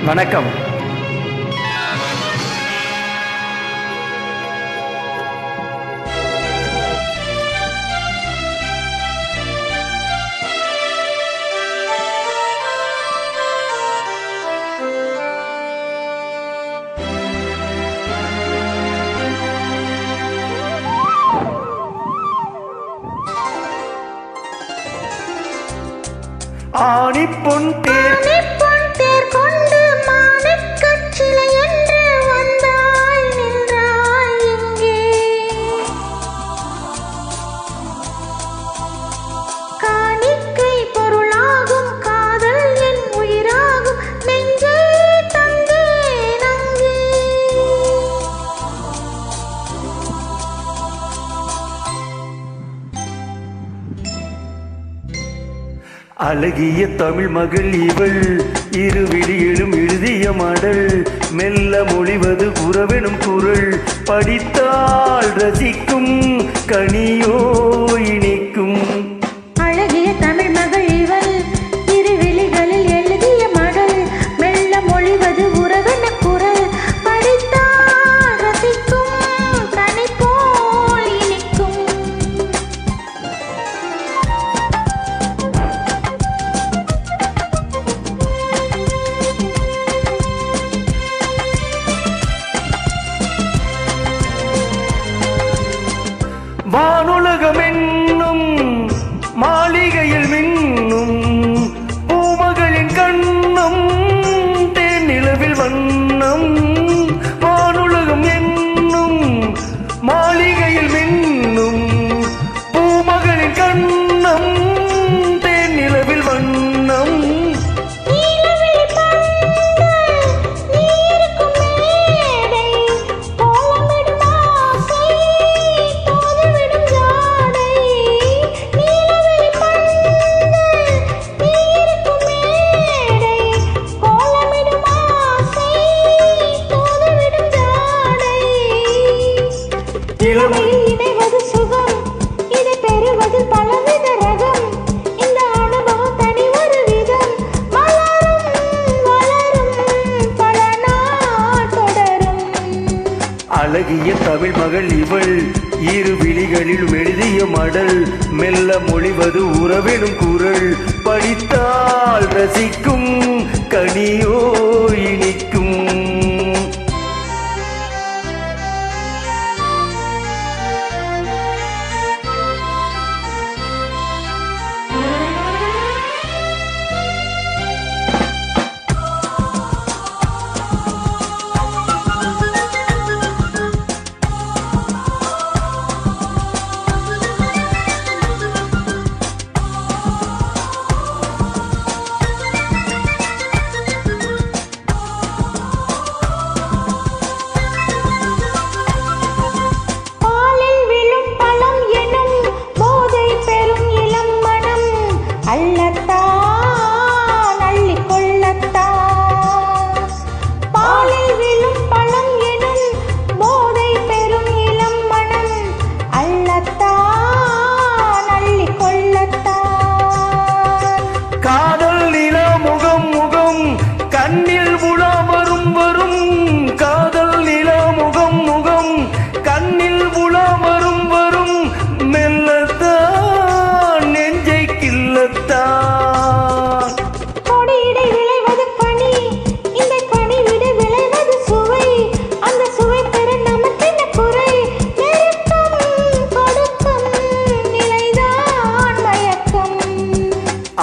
வணக்கம். ஆணிப்பொன் தேர் கொண்டு மாணிக்கச் சிலை என்று வந்தாய் நின்றாய் இங்கே. காணிக்கை பொருளாகும் காதல் என் உயிராகும் நெஞ்சை தந்தேன் அங்கே. அழகிய தமிழ் மகள் இவள், இரு விழியிலும் எழுதிய மடல், மெல்ல மொழிவது உறவெனும் குரல், படித்தால் ரசிக்கும் கனியோ இனிக்கும். அழகிய தமிழ் மகள் இவள், இரு விழிகளில் எழுதிய மடல், மெல்ல மொழிவது உறவென குரல், படித்தால் ரசிக்கும் கனி போல் இனிக்கும். வானுலகம் என்னும் மாளிகையில் மின்னும் பூமகளின் கண்ணம் தேன் நிலவில் வண்ணம். வானுலகம் என்னும் மாளிகையில் மின்னும் பூமகளின் கண்ணம் தேன் நிலவில் வண்ணம். இணைவது சுகம், இதை பெறுவது பலவித ரகம். இந்த அனுபவம் தனி ஒரு விதம், வளரும் வளரும் பல நாள் தொடரும். அழகிய தமிழ் மகள் இவள், இரு விழிகளிலும் எழுதிய மடல், மெல்ல மொழிவது உறவெனும் குரல், படித்தால் ரசிக்கும் கனியோ இனிக்கும்.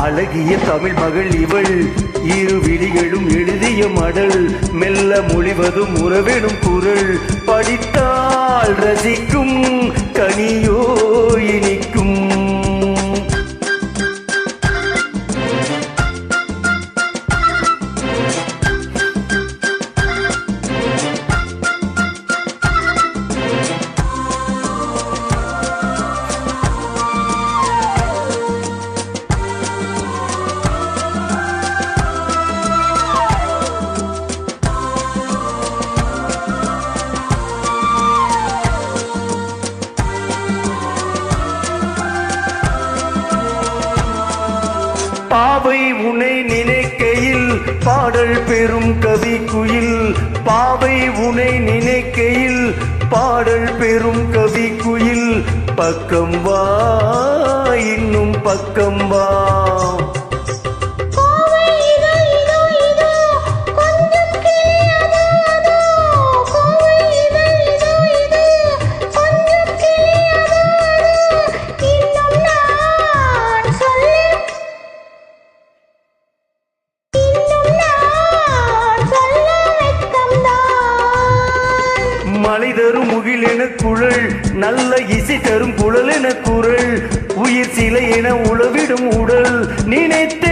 அழகிய தமிழ் மகள் இவள், இரு விழிகளும் எழுதிய மடல், மெல்ல மொழிவதும் உறவெனும் குரல், படித்தால் ரசிக்கும் கனியோ இனிக்கும். பாவை உன்னை நினைக்கையில் பாடல் பெறும் கவி குயில் பாவை உனை நினைக்கையில் பாடல் பெறும் கவி குயில் பக்கம் வா இன்னும் பக்கம் வா கோவை இதோ இதோ இதோ கொஞ்சம் கிளியதோ அதோ கோவை இதோ இதோ இதோ கொஞ்சம் கிளியதோ அதோ இன்னும் நான் சொல்ல வெட்கம்தான் மலை தரும் முகில் என குழல் நல்ல இசை தரும் குழல் என குரல் உயிர் சிலை என உளவிடும் உடல் நினைத்த